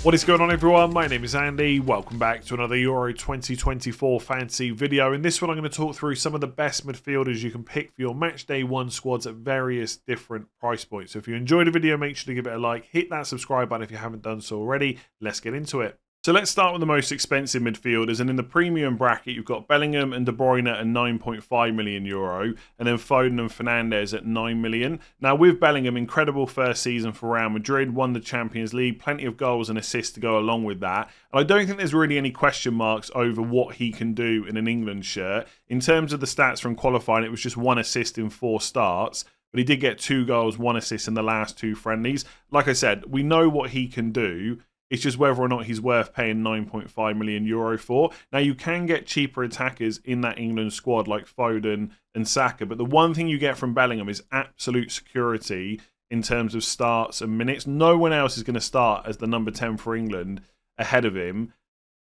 What is going on, everyone? My name is Andy. Welcome back to another Euro 2024 fantasy video. In this one, I'm going to talk through some of the best midfielders you can pick for your Matchday 1 squads at various different price points. So if you enjoyed the video, make sure to give it a like. Hit that subscribe button if you haven't done so already. Let's get into it. So let's start with the most expensive midfielders, and in the premium bracket you've got Bellingham and De Bruyne at 9.5 million euro, and then Foden and Fernandes at 9 million. Now with Bellingham, incredible first season for Real Madrid, won the Champions League, plenty of goals and assists to go along with that. And I don't think there's really any question marks over what he can do in an England shirt. In terms of the stats from qualifying, it was just 1 assist in 4 starts. But he did get 2 goals, 1 assist in the last 2 friendlies. Like I said, we know what he can do. It's just whether or not he's worth paying 9.5 million euro for. Now, you can get cheaper attackers in that England squad like Foden and Saka, but the one thing you get from Bellingham is absolute security in terms of starts and minutes. No one else is going to start as the number 10 for England ahead of him.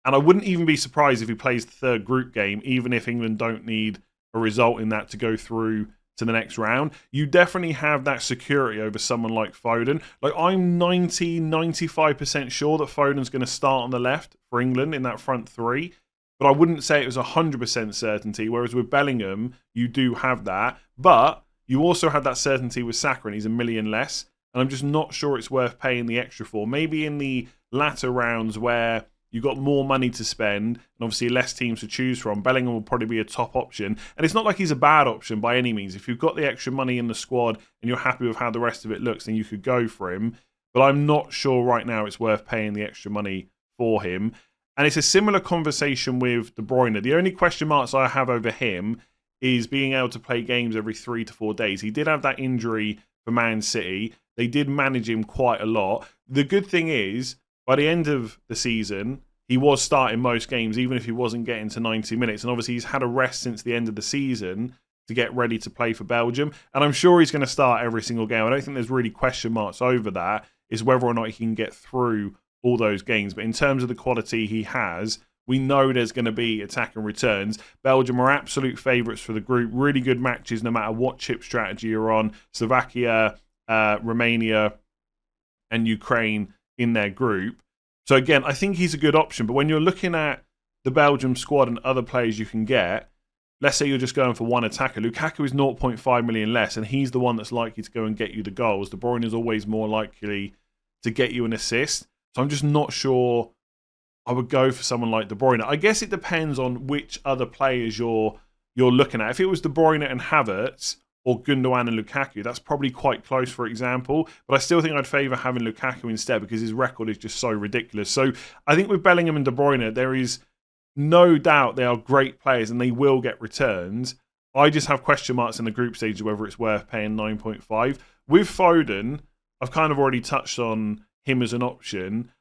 And I wouldn't even be surprised if he plays the 3rd group game, even if England don't need a result in that to go through to the next round. You definitely have that security over someone like Foden. Like, I'm 95% sure that Foden's going to start on the left for England in that front 3, but I wouldn't say it was 100% certainty, whereas with Bellingham, you do have that, but you also have that certainty with Saka, and he's $1 million less, and I'm just not sure it's worth paying the extra for. Maybe in the latter rounds where you've got more money to spend and obviously less teams to choose from, Bellingham will probably be a top option. And it's not like he's a bad option by any means. If you've got the extra money in the squad and you're happy with how the rest of it looks, then you could go for him. But I'm not sure right now it's worth paying the extra money for him. And it's a similar conversation with De Bruyne. The only question marks I have over him is being able to play games every 3 to 4 days. He did have that injury for Man City. They did manage him quite a lot. The good thing is, by the end of the season, he was starting most games, even if he wasn't getting to 90 minutes. And obviously, he's had a rest since the end of the season to get ready to play for Belgium. And I'm sure he's going to start every single game. I don't think there's really question marks over that. It's whether or not he can get through all those games. But in terms of the quality he has, we know there's going to be attack and returns. Belgium are absolute favourites for the group. Really good matches no matter what chip strategy you're on. Slovakia, Romania, and Ukraine in their group. So again, I think he's a good option. But when you're looking at the Belgium squad and other players you can get, let's say you're just going for one attacker. Lukaku is 0.5 million less, and he's the one that's likely to go and get you the goals. De Bruyne is always more likely to get you an assist. So I'm just not sure I would go for someone like De Bruyne. I guess it depends on which other players you're looking at. If it was De Bruyne and Havertz, or Gundogan and Lukaku, that's probably quite close, for example. But I still think I'd favour having Lukaku instead because his record is just so ridiculous. So I think with Bellingham and De Bruyne, there is no doubt they are great players and they will get returns. I just have question marks in the group stage of whether it's worth paying 9.5. With Foden, I've kind of already touched on him as an option.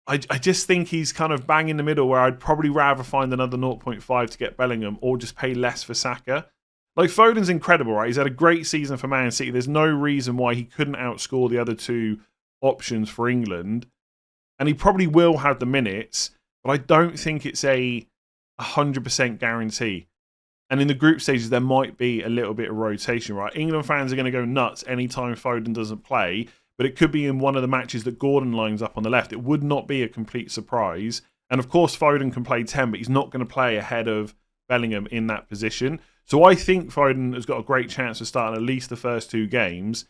I just think he's kind of bang in the middle where I'd probably rather find another 0.5 to get Bellingham or just pay less for Saka. Like, Foden's incredible, right? He's had a great season for Man City. There's no reason why he couldn't outscore the other 2 options for England. And he probably will have the minutes, but I don't think it's a 100% guarantee. And in the group stages, there might be a little bit of rotation, right? England fans are going to go nuts anytime Foden doesn't play, but it could be in one of the matches that Gordon lines up on the left. It would not be a complete surprise. And of course, Foden can play 10, but he's not going to play ahead of Bellingham in that position. So I think Foden has got a great chance of starting at least the first 2 games,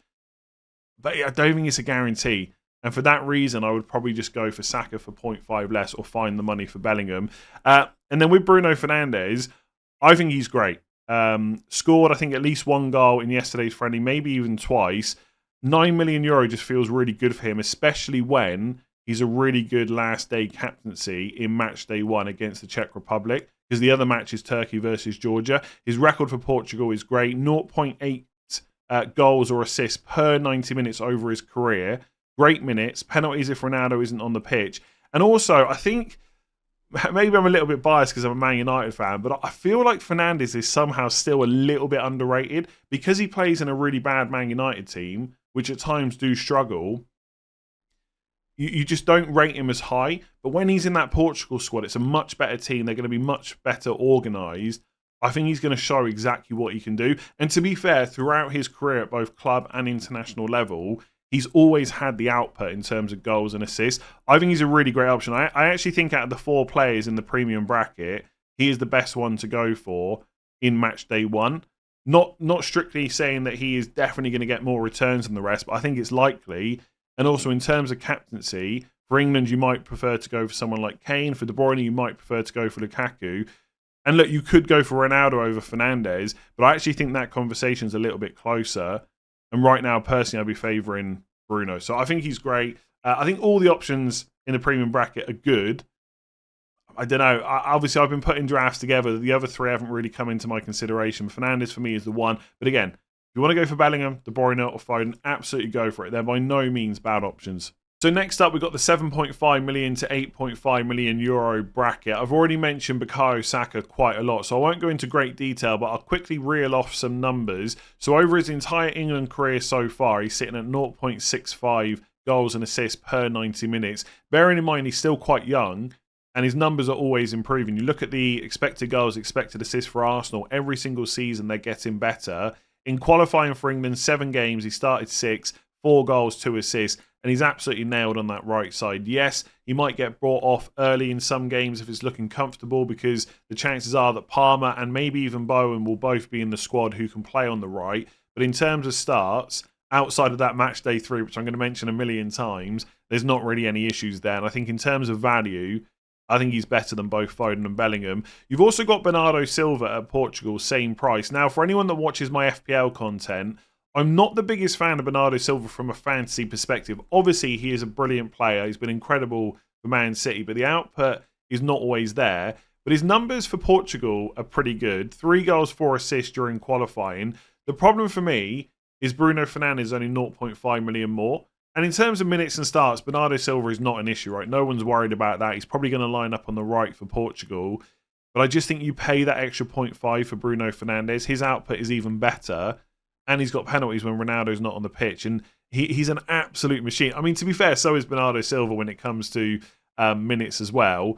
but I don't think it's a guarantee. And for that reason, I would probably just go for Saka for 0.5 less or find the money for Bellingham. And then with Bruno Fernandes, I think he's great. Scored, I think, at least 1 goal in yesterday's friendly, maybe even twice. 9 million euro just feels really good for him, especially when he's a really good last day captaincy in match day 1 against the Czech Republic, because the other match is Turkey versus Georgia. His record for Portugal is great. 0.8 goals or assists per 90 minutes over his career. Great minutes. Penalties if Ronaldo isn't on the pitch. And also, I think, maybe I'm a little bit biased because I'm a Man United fan, but I feel like Fernandes is somehow still a little bit underrated because he plays in a really bad Man United team, which at times do struggle. You just don't rate him as high. But when he's in that Portugal squad, it's a much better team. They're going to be much better organised. I think he's going to show exactly what he can do. And to be fair, throughout his career at both club and international level, he's always had the output in terms of goals and assists. I think he's a really great option. I actually think out of the 4 players in the premium bracket, he is the best one to go for in match day 1. Not strictly saying that he is definitely going to get more returns than the rest, but I think it's likely. And also in terms of captaincy, for England, you might prefer to go for someone like Kane. For De Bruyne, you might prefer to go for Lukaku. And look, you could go for Ronaldo over Fernandes, but I actually think that conversation's a little bit closer. And right now, personally, I'd be favouring Bruno. So I think he's great. I think all the options in the premium bracket are good. I don't know. Obviously, I've been putting drafts together. The other 3 haven't really come into my consideration. Fernandes, for me, is the one. But again, if you want to go for Bellingham, De Bruyne or Foden, absolutely go for it. They're by no means bad options. So next up, we've got the 7.5 million to 8.5 million euro bracket. I've already mentioned Bukayo Saka quite a lot, so I won't go into great detail, but I'll quickly reel off some numbers. So over his entire England career so far, he's sitting at 0.65 goals and assists per 90 minutes. Bearing in mind, he's still quite young, and his numbers are always improving. You look at the expected goals, expected assists for Arsenal, every single season they're getting better. In qualifying for England, 7 games, he started 6, 4 goals, 2 assists, and he's absolutely nailed on that right side. Yes, he might get brought off early in some games if it's looking comfortable, because the chances are that Palmer and maybe even Bowen will both be in the squad who can play on the right. But in terms of starts, outside of that match day 3, which I'm going to mention a million times, there's not really any issues there. And I think in terms of value, I think he's better than both Foden and Bellingham. You've also got Bernardo Silva at Portugal, same price. Now, for anyone that watches my FPL content, I'm not the biggest fan of Bernardo Silva from a fantasy perspective. Obviously, he is a brilliant player. He's been incredible for Man City, but the output is not always there. But his numbers for Portugal are pretty good. 3 goals, 4 assists during qualifying. The problem for me is Bruno Fernandes only 0.5 million more. And in terms of minutes and starts, Bernardo Silva is not an issue, right? No one's worried about that. He's probably going to line up on the right for Portugal. But I just think you pay that extra 0.5 for Bruno Fernandes. His output is even better. And he's got penalties when Ronaldo's not on the pitch. And he's an absolute machine. I mean, to be fair, so is Bernardo Silva when it comes to minutes as well.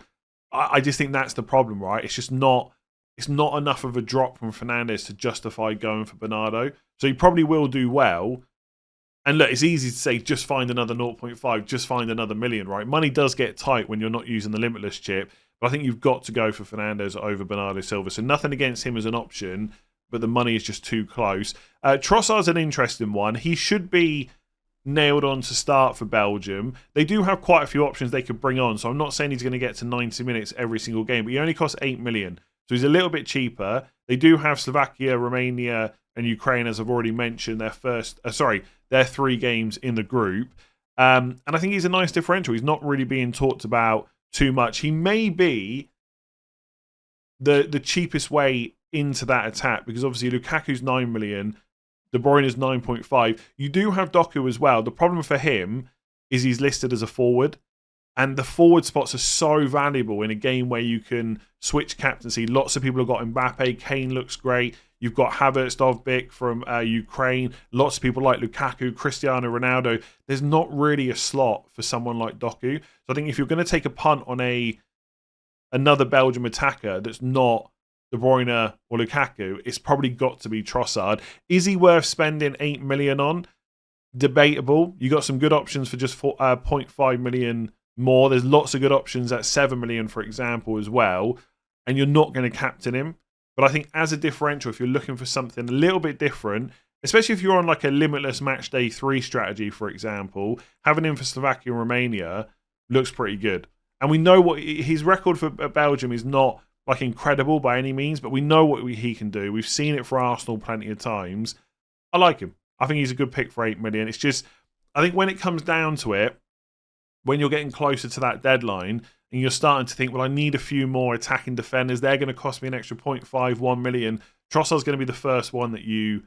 I just think that's the problem, right? It's not enough of a drop from Fernandes to justify going for Bernardo. So he probably will do well. And look, it's easy to say, just find another 0.5, just find another million, right? Money does get tight when you're not using the Limitless chip. But I think you've got to go for Fernandes over Bernardo Silva. So nothing against him as an option, but the money is just too close. Trossard's an interesting one. He should be nailed on to start for Belgium. They do have quite a few options they could bring on, so I'm not saying he's going to get to 90 minutes every single game, but he only costs 8 million. So he's a little bit cheaper. They do have Slovakia, Romania, and Ukraine, as I've already mentioned, their 3 games in the group. And I think he's a nice differential. He's not really being talked about too much. He may be the cheapest way into that attack, because obviously Lukaku's 9 million, De Bruyne is 9.5. You do have Doku as well. The problem for him is he's listed as a forward, and the forward spots are so valuable in a game where you can switch captaincy. Lots of people have got Mbappe. Kane looks great. You've got Havertz, Dovbyk from Ukraine. Lots of people like Lukaku, Cristiano Ronaldo. There's not really a slot for someone like Doku. So I think if you're going to take a punt on another Belgium attacker that's not De Bruyne or Lukaku, it's probably got to be Trossard. Is he worth spending 8 million on? Debatable. You got some good options for just 0.5 million more. There's lots of good options at 7 million, for example, as well. And you're not going to captain him. But I think as a differential, if you're looking for something a little bit different, especially if you're on like a limitless match day 3 strategy, for example, having him for Slovakia and Romania looks pretty good. And we know what his record for Belgium is not like incredible by any means, but we know what he can do. We've seen it for Arsenal plenty of times. I like him. I think he's a good pick for 8 million. It's just, I think when it comes down to it, when you're getting closer to that deadline and you're starting to think, well, I need a few more attacking defenders, they're going to cost me an extra 0.5, 1 million. Trossard's going to be the first one that you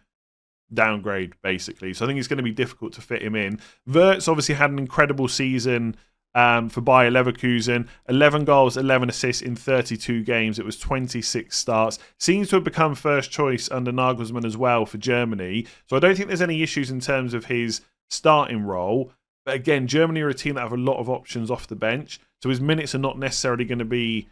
downgrade, basically. So I think it's going to be difficult to fit him in. Wirtz obviously had an incredible season for Bayer Leverkusen. 11 goals, 11 assists in 32 games. It was 26 starts. Seems to have become first choice under Nagelsmann as well for Germany. So I don't think there's any issues in terms of his starting role. But again, Germany are a team that have a lot of options off the bench. So his minutes are not necessarily going to be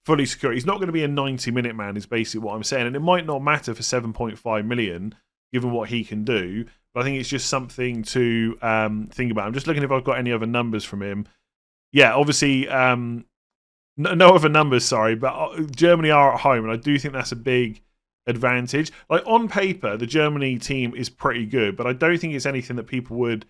fully secure. He's not going to be a 90-minute man, is basically what I'm saying. And it might not matter for 7.5 million, given what he can do. but I think it's just something to think about. I'm just looking if I've got any other numbers from him. Yeah, obviously, no other numbers, sorry, but Germany are at home, and I do think that's a big advantage. Like, on paper, the Germany team is pretty good, but I don't think it's anything that people would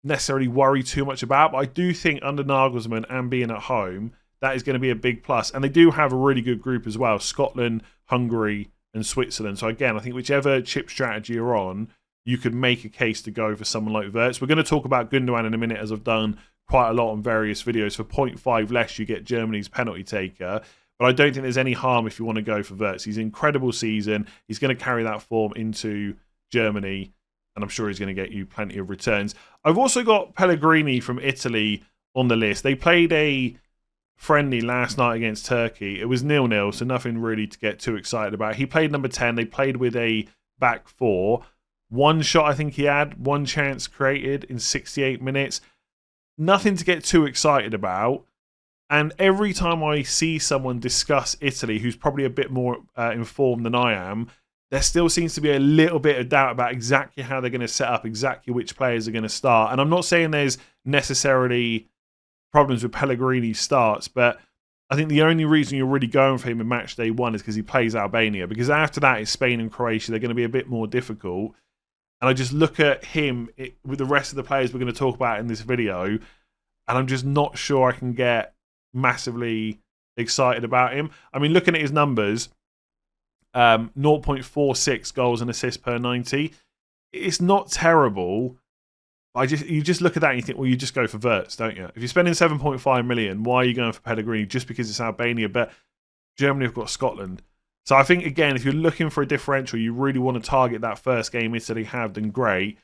necessarily worry too much about. But I do think under Nagelsmann and being at home, that is going to be a big plus. And they do have a really good group as well: Scotland, Hungary, and Switzerland. So again, I think whichever chip strategy you're on, you could make a case to go for someone like Wirtz. We're going to talk about Gundogan in a minute, as I've done quite a lot on various videos. For 0.5 less, you get Germany's penalty taker. But I don't think there's any harm if you want to go for Wirtz. He's an incredible season. He's going to carry that form into Germany, and I'm sure he's going to get you plenty of returns. I've also got Pellegrini from Italy on the list. They played a friendly last night against Turkey. It was 0-0, so nothing really to get too excited about. He played number 10. They played with a back four. One shot, I think he had. One chance created in 68 minutes. Nothing to get too excited about. And every time I see someone discuss Italy, who's probably a bit more informed than I am, there still seems to be a little bit of doubt about exactly how they're going to set up, exactly which players are going to start. And I'm not saying there's necessarily problems with Pellegrini's starts, but I think the only reason you're really going for him in match day 1 is because he plays Albania. Because after that, it's Spain and Croatia. They're going to be a bit more difficult. And I just look at him with the rest of the players we're going to talk about in this video, and I'm just not sure I can get massively excited about him. I mean, looking at his numbers, 0.46 goals and assists per 90. It's not terrible. You just look at that and you think, well, you just go for Wirtz, don't you? If you're spending 7.5 million, why are you going for Pellegrini? Just because it's Albania? But Germany have got Scotland. So I think, again, if you're looking for a differential, you really want to target that first game Italy have, then great.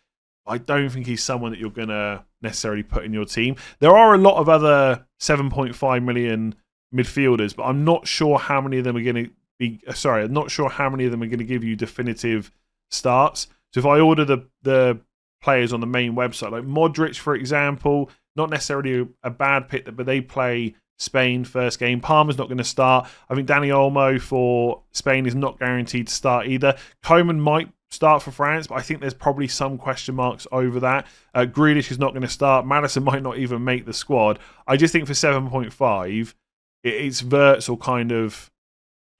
I don't think he's someone that you're going to necessarily put in your team. There are a lot of other 7.5 million midfielders, but I'm not sure how many of them are going to be. Sorry, I'm not sure how many of them are going to give you definitive starts. So if I order the players on the main website, like Modric, for example, not necessarily a bad pick, but they play Spain first game. Palmer's not going to start. I think Dani Olmo for Spain is not guaranteed to start either. Koeman might start for France, but I think there's probably some question marks over that. Grealish is not going to start. Maddison might not even make the squad. I just think for 7.5, it's Wirtz or kind of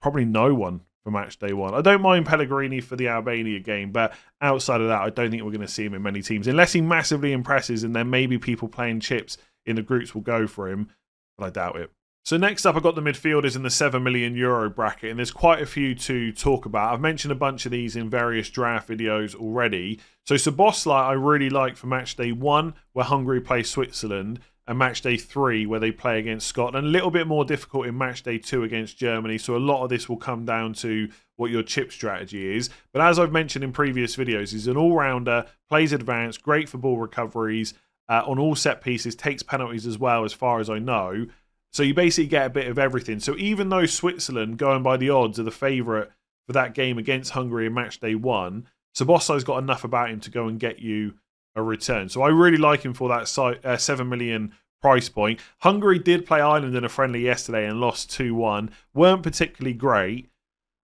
probably no one for match day 1. I don't mind Pellegrini for the Albania game, but outside of that, I don't think we're going to see him in many teams. Unless he massively impresses, and then maybe people playing chips in the groups will go for him, but I doubt it. So next up, I've got the midfielders in the €7 million bracket, and there's quite a few to talk about. I've mentioned a bunch of these in various draft videos already. So Szoboszlai I really like for match day 1, where Hungary play Switzerland, and match day 3, where they play against Scotland. A little bit more difficult in match day 2 against Germany, so a lot of this will come down to what your chip strategy is. But as I've mentioned in previous videos, he's an all-rounder, plays advanced, great for ball recoveries, on all set pieces, takes penalties as well, as far as I know. So you basically get a bit of everything. So even though Switzerland, going by the odds, are the favourite for that game against Hungary in match day 1, Szoboszlai's got enough about him to go and get you a return. So I really like him for that 7 million price point. Hungary did play Ireland in a friendly yesterday and lost 2-1. Weren't particularly great,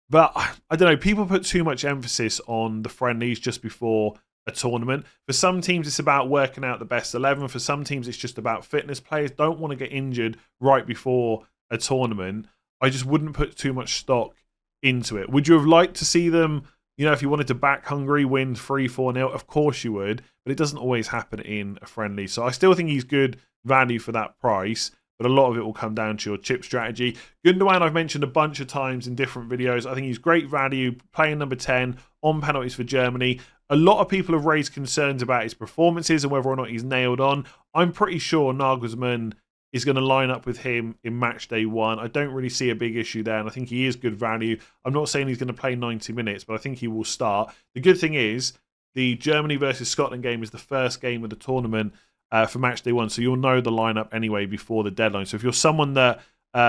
but I don't know, people put too much emphasis on the friendlies just before a tournament. For some teams, it's about working out the best 11. For some teams, it's just about fitness. Players don't want to get injured right before a tournament. I just wouldn't put too much stock into it. Would you have liked to see them, if you wanted to back Hungary, win 3-4-0? Of course you would, but it doesn't always happen in a friendly. So I still think he's good value for that price, but a lot of it will come down to your chip strategy. Gundogan, I've mentioned a bunch of times in different videos. I think he's great value, playing number 10 on penalties for Germany. A lot of people have raised concerns about his performances and whether or not he's nailed on. I'm pretty sure Nagelsmann is going to line up with him in match day 1. I don't really see a big issue there, and I think he is good value. I'm not saying he's going to play 90 minutes, but I think he will start. The good thing is, the Germany versus Scotland game is the first game of the tournament for match day 1, so you'll know the lineup anyway before the deadline. So if you're someone that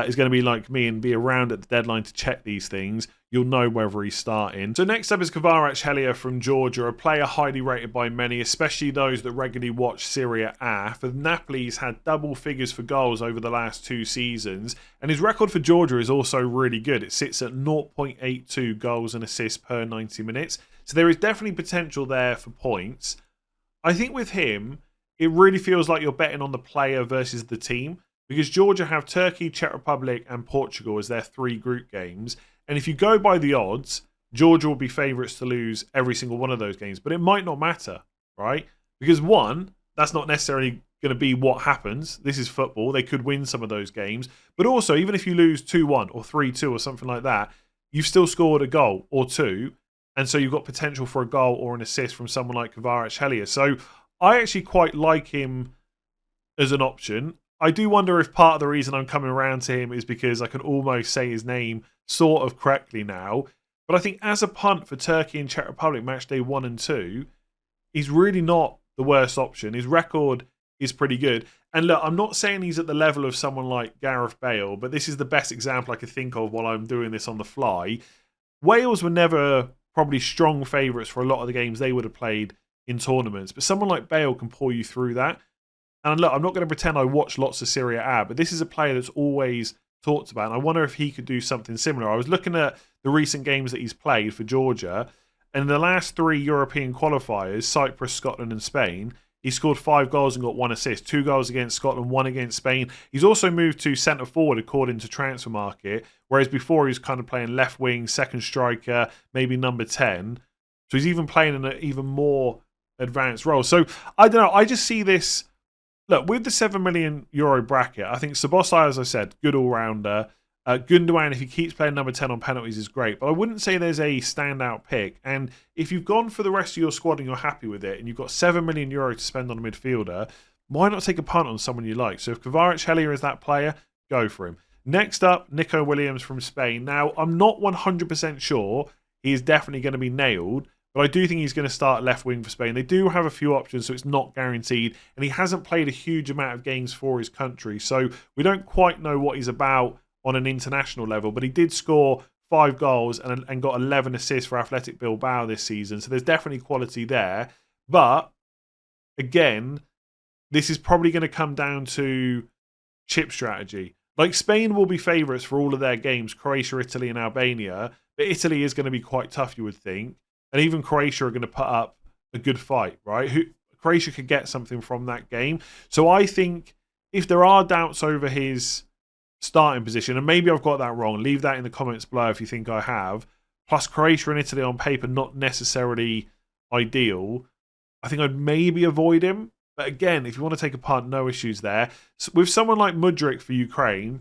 is going to be like me and be around at the deadline to check these things, you'll know whether he's starting. So next up is Kvaratskhelia from Georgia, a player highly rated by many, especially those that regularly watch Serie A. For Napoli, he's had double figures for goals over the last 2 seasons, and his record for Georgia is also really good. It sits at 0.82 goals and assists per 90 minutes. So there is definitely potential there for points. I think with him, it really feels like you're betting on the player versus the team, because Georgia have Turkey, Czech Republic, and Portugal as their 3 group games. And if you go by the odds, Georgia will be favourites to lose every single one of those games. But it might not matter, right? Because one, that's not necessarily going to be what happens. This is football. They could win some of those games. But also, even if you lose 2-1 or 3-2 or something like that, you've still scored a goal or 2. And so you've got potential for a goal or an assist from someone like Kvaratskhelia. So I actually quite like him as an option. I do wonder if part of the reason I'm coming around to him is because I can almost say his name sort of correctly now. But I think as a punt for Turkey and Czech Republic match day 1 and 2, he's really not the worst option. His record is pretty good. And look, I'm not saying he's at the level of someone like Gareth Bale, but this is the best example I could think of while I'm doing this on the fly. Wales were never probably strong favourites for a lot of the games they would have played in tournaments, but someone like Bale can pull you through that. And look, I'm not going to pretend I watch lots of Serie A, but this is a player that's always talked about, and I wonder if he could do something similar. I was looking at the recent games that he's played for Georgia, and in the last 3 European qualifiers, Cyprus, Scotland and Spain, he scored 5 goals and got 1 assist, 2 goals against Scotland, 1 against Spain. He's also moved to centre forward according to Transfermarkt, whereas before he was kind of playing left wing, second striker, maybe number 10. So he's even playing in an even more advanced role. So I don't know, I just see this. Look, with the €7 million bracket, I think Szoboszlai, as I said, good all-rounder. Gundogan, if he keeps playing number 10 on penalties, is great. But I wouldn't say there's a standout pick. And if you've gone for the rest of your squad and you're happy with it, and you've got €7 million to spend on a midfielder, why not take a punt on someone you like? So if Kvaratskhelia is that player, go for him. Next up, Nico Williams from Spain. Now, I'm not 100% sure he is definitely going to be nailed, but I do think he's going to start left wing for Spain. They do have a few options, so it's not guaranteed. And he hasn't played a huge amount of games for his country. So we don't quite know what he's about on an international level. But he did score 5 goals and got 11 assists for Athletic Bilbao this season. So there's definitely quality there. But, again, this is probably going to come down to chip strategy. Like, Spain will be favourites for all of their games, Croatia, Italy and Albania. But Italy is going to be quite tough, you would think. And even Croatia are going to put up a good fight, right? Croatia could get something from that game. So I think if there are doubts over his starting position, and maybe I've got that wrong, leave that in the comments below if you think I have. Plus Croatia and Italy on paper, not necessarily ideal. I think I'd maybe avoid him. But again, if you want to take a punt, no issues there. So with someone like Mudryk for Ukraine,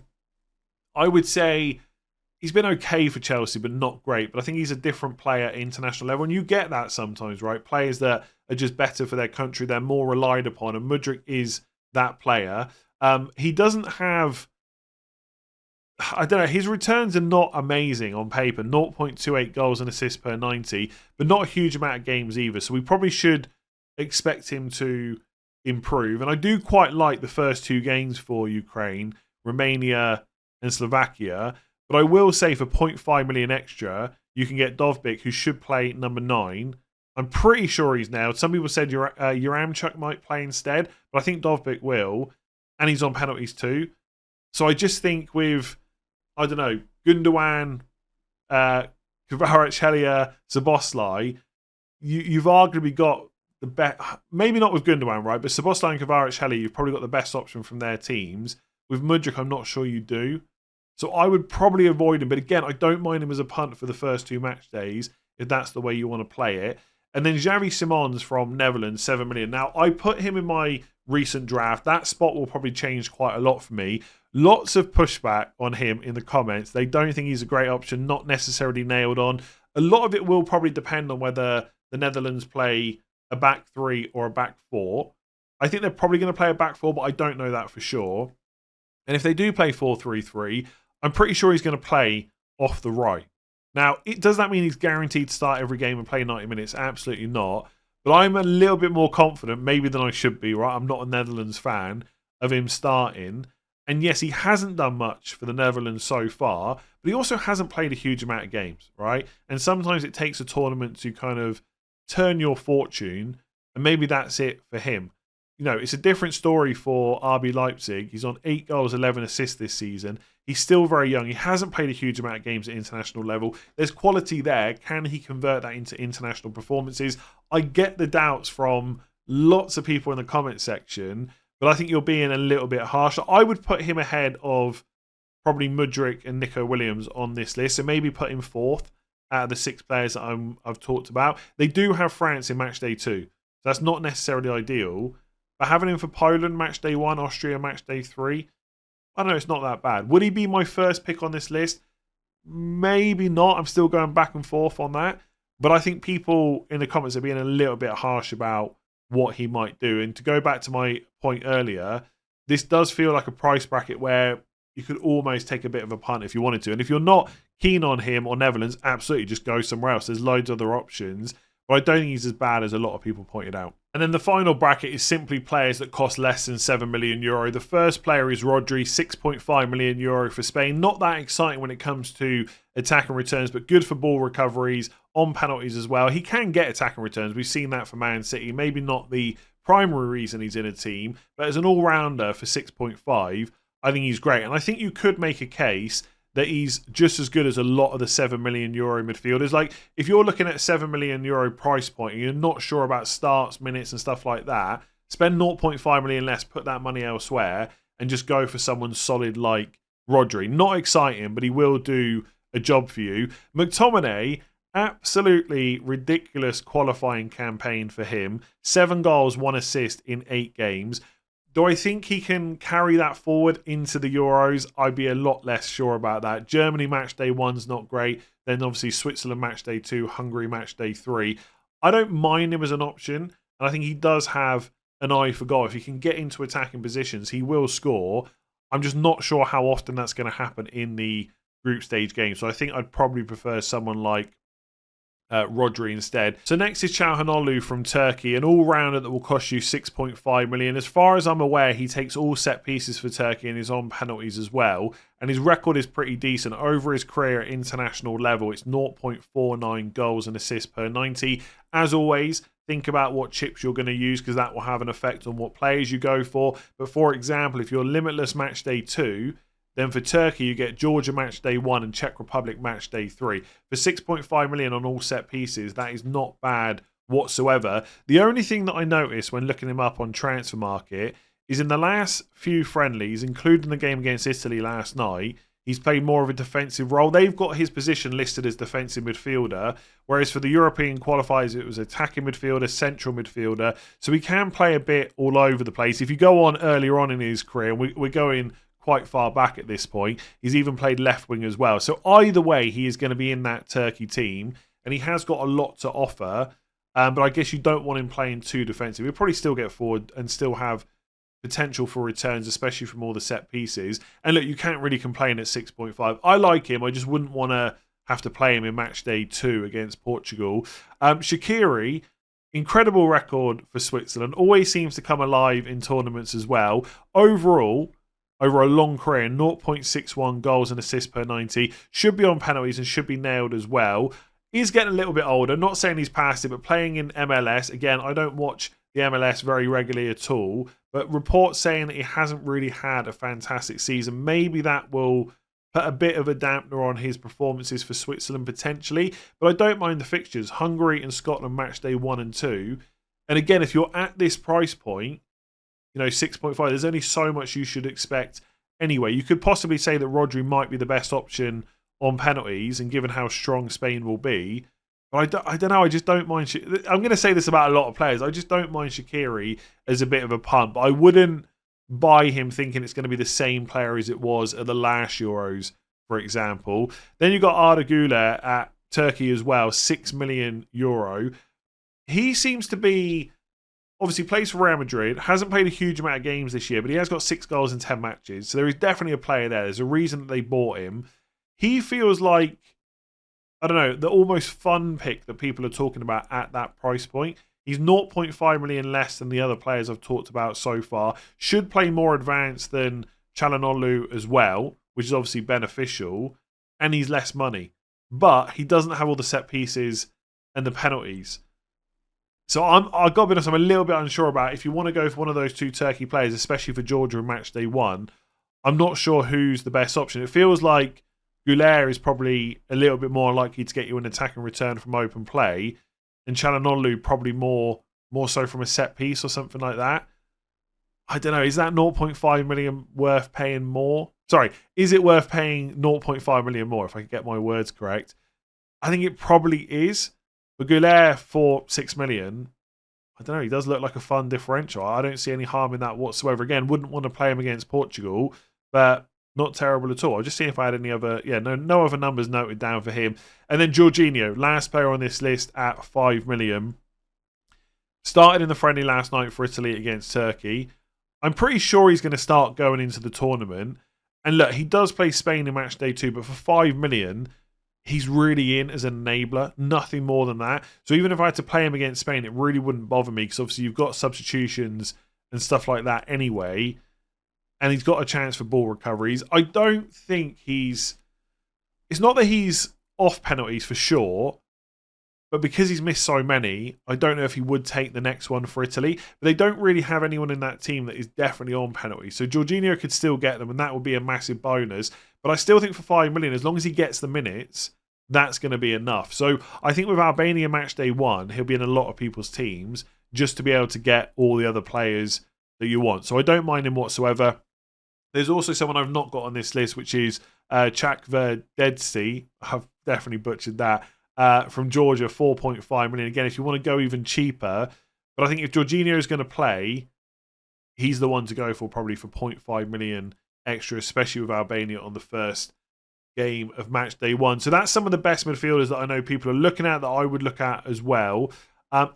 I would say he's been okay for Chelsea, but not great. But I think he's a different player at international level. And you get that sometimes, right? Players that are just better for their country, they're more relied upon. And Mudryk is that player. He doesn't have, I don't know, his returns are not amazing on paper. 0.28 goals and assists per 90, but not a huge amount of games either. So we probably should expect him to improve. And I do quite like the first 2 games for Ukraine, Romania and Slovakia. But I will say for 0.5 million extra, you can get Dovbyk, who should play number 9. I'm pretty sure he's nailed. Some people said Yaramchuk might play instead, but I think Dovbyk will. And he's on penalties too. So I just think with, I don't know, Gundogan, Kvaratskhelia, Szoboszlai, you've arguably got the best, maybe not with Gundogan, right? But Szoboszlai and Kvaratskhelia, you've probably got the best option from their teams. With Mudryk, I'm not sure you do. So I would probably avoid him. But again, I don't mind him as a punt for the first 2 match days, if that's the way you want to play it. And then Xavi Simons from Netherlands, 7 million. Now, I put him in my recent draft. That spot will probably change quite a lot for me. Lots of pushback on him in the comments. They don't think he's a great option, not necessarily nailed on. A lot of it will probably depend on whether the Netherlands play a back 3 or a back 4. I think they're probably going to play a back 4, but I don't know that for sure. And if they do play 4-3-3, I'm pretty sure he's going to play off the right. Now, does that mean he's guaranteed to start every game and play 90 minutes? Absolutely not. But I'm a little bit more confident, maybe than I should be, right? I'm not a Netherlands fan, of him starting. And yes, he hasn't done much for the Netherlands so far, but he also hasn't played a huge amount of games, right? And sometimes it takes a tournament to kind of turn your fortune, and maybe that's it for him. it's a different story for RB Leipzig. He's on 8 goals, 11 assists this season. He's still very young. He hasn't played a huge amount of games at international level. There's quality there. Can he convert that into international performances? I get the doubts from lots of people in the comment section, but I think you're being a little bit harsh. I would put him ahead of probably Mudryk and Nico Williams on this list, so maybe put him 4th out of the 6 players that I've talked about. They do have France in Matchday 2, so that's not necessarily ideal. But having him for Poland, Matchday 1, Austria, Matchday 3, I don't know, it's not that bad. Would he be my first pick on this list? Maybe not. I'm still going back and forth on that. But I think people in the comments are being a little bit harsh about what he might do. And to go back to my point earlier, this does feel like a price bracket where you could almost take a bit of a punt if you wanted to. And if you're not keen on him or Netherlands, absolutely just go somewhere else. There's loads of other options. But I don't think he's as bad as a lot of people pointed out. And then the final bracket is simply players that cost less than €7 million. The first player is Rodri, €6.5 million for Spain. Not that exciting when it comes to attack and returns, but good for ball recoveries, on penalties as well. He can get attack and returns. We've seen that for Man City. Maybe not the primary reason he's in a team, but as an all-rounder for 6.5, I think he's great. And I think you could make a case that he's just as good as a lot of the €7 million midfielders. Like, if you're looking at €7 million price point and you're not sure about starts, minutes and stuff like that, spend 0.5 million less, put that money elsewhere, and just go for someone solid like Rodri. Not exciting, but he will do a job for you. McTominay, absolutely ridiculous qualifying campaign for him. 7 goals, 1 assist in 8 games. Do I think he can carry that forward into the Euros? I'd be a lot less sure about that. Germany Matchday 1's not great. Then obviously Switzerland Matchday 2, Hungary Matchday 3. I don't mind him as an option. And I think he does have an eye for goal. If he can get into attacking positions, he will score. I'm just not sure how often that's going to happen in the group stage game. So I think I'd probably prefer someone like Rodri instead. So next is Çalhanoğlu from Turkey, an all-rounder that will cost you 6.5 million. As far as I'm aware, he takes all set pieces for Turkey and is on penalties as well. And his record is pretty decent. Over his career at international level, it's 0.49 goals and assists per 90. As always, think about what chips you're going to use because that will have an effect on what players you go for. But for example, if you're Limitless Matchday 2, then for Turkey, you get Georgia Matchday 1 and Czech Republic Matchday 3. For 6.5 million on all set pieces, that is not bad whatsoever. The only thing that I noticed when looking him up on Transfer Market is in the last few friendlies, including the game against Italy last night, he's played more of a defensive role. They've got his position listed as defensive midfielder, whereas for the European qualifiers, it was attacking midfielder, central midfielder. So he can play a bit all over the place. If you go on earlier on in his career, we're going quite far back at this point. He's even played left wing as well. So either way, he is going to be in that Turkey team, and he has got a lot to offer. But I guess you don't want him playing too defensive. He'll probably still get forward and still have potential for returns, especially from all the set pieces. And look, you can't really complain at 6.5. I like him. I just wouldn't want to have to play him in Matchday 2 against Portugal. Shaqiri, incredible record for Switzerland. Always seems to come alive in tournaments as well. Overall, over a long career, 0.61 goals and assists per 90. Should be on penalties and should be nailed as well. He's getting a little bit older. Not saying he's past it, but playing in MLS. Again, I don't watch the MLS very regularly at all. But reports saying that he hasn't really had a fantastic season. Maybe that will put a bit of a dampener on his performances for Switzerland potentially. But I don't mind the fixtures. Hungary and Scotland Matchday 1 and 2. And again, if you're at this price point, 6.5, there's only so much you should expect anyway. You could possibly say that Rodri might be the best option on penalties, and given how strong Spain will be. But I don't know, I just don't mind. I'm going to say this about a lot of players. I just don't mind Shaqiri as a bit of a punt. But I wouldn't buy him thinking it's going to be the same player as it was at the last Euros, for example. Then you've got Arda Güler at Turkey as well, €6 million. He seems to be... Obviously plays for Real Madrid, hasn't played a huge amount of games this year, but he has got 6 goals in 10 matches. So there is definitely a player there. There's a reason that they bought him. He feels like, I don't know, the almost fun pick that people are talking about at that price point. He's 0.5 million less than the other players I've talked about so far. Should play more advanced than Çalhanoğlu as well, which is obviously beneficial. And he's less money. But he doesn't have all the set pieces and the penalties. So I've got to be honest, I'm a little bit unsure about if you want to go for one of those two Turkey players, especially for Georgia in match day 1. I'm not sure who's the best option. It feels like Goulet is probably a little bit more likely to get you an attack and return from open play, and Çalhanoğlu probably more so from a set piece or something like that. I don't know. Is that 0.5 million worth paying more? Sorry, is it worth paying 0.5 million more, if I can get my words correct? I think it probably is. But Goulet for 6 million, I don't know. He does look like a fun differential. I don't see any harm in that whatsoever. Again, wouldn't want to play him against Portugal, but not terrible at all. I'll just see if I had any other... Yeah, no other numbers noted down for him. And then Jorginho, last player on this list at 5 million. Started in the friendly last night for Italy against Turkey. I'm pretty sure he's going to start going into the tournament. And look, he does play Spain in match day 2, but for 5 million, he's really in as an enabler. Nothing more than that. So even if I had to play him against Spain, it really wouldn't bother me because obviously you've got substitutions and stuff like that anyway. And he's got a chance for ball recoveries. I don't think he's... It's not that he's off penalties for sure, but because he's missed so many, I don't know if he would take the next one for Italy. But they don't really have anyone in that team that is definitely on penalties. So Jorginho could still get them, and that would be a massive bonus. But I still think for 5 million, as long as he gets the minutes, that's going to be enough. So I think with Albania match day 1, he'll be in a lot of people's teams just to be able to get all the other players that you want. So I don't mind him whatsoever. There's also someone I've not got on this list, which is Sivert Gjertsås. I've definitely butchered that. From Georgia, 4.5 million. Again, if you want to go even cheaper, but I think if Jorginho is going to play, he's the one to go for probably for 0.5 million extra, especially with Albania on the first game of match day 1. So that's some of the best midfielders that I know people are looking at that I would look at as well.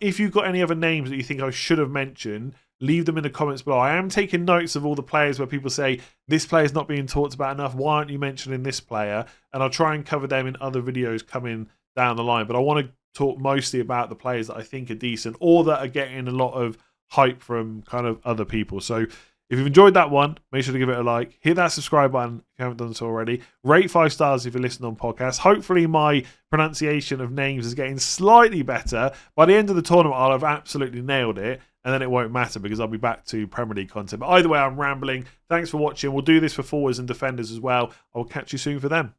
If you've got any other names that you think I should have mentioned, leave them in the comments below. I am taking notes of all the players where people say, this player's not being talked about enough. Why aren't you mentioning this player? And I'll try and cover them in other videos coming down the line. But I want to talk mostly about the players that I think are decent or that are getting a lot of hype from kind of other people. So if you've enjoyed that one, make sure to give it a like. Hit that subscribe button if you haven't done so already. Rate 5 stars if you're listening on podcasts. Hopefully my pronunciation of names is getting slightly better. By the end of the tournament, I'll have absolutely nailed it. And then it won't matter because I'll be back to Premier League content. But either way, I'm rambling. Thanks for watching. We'll do this for forwards and defenders as well. I'll catch you soon for them.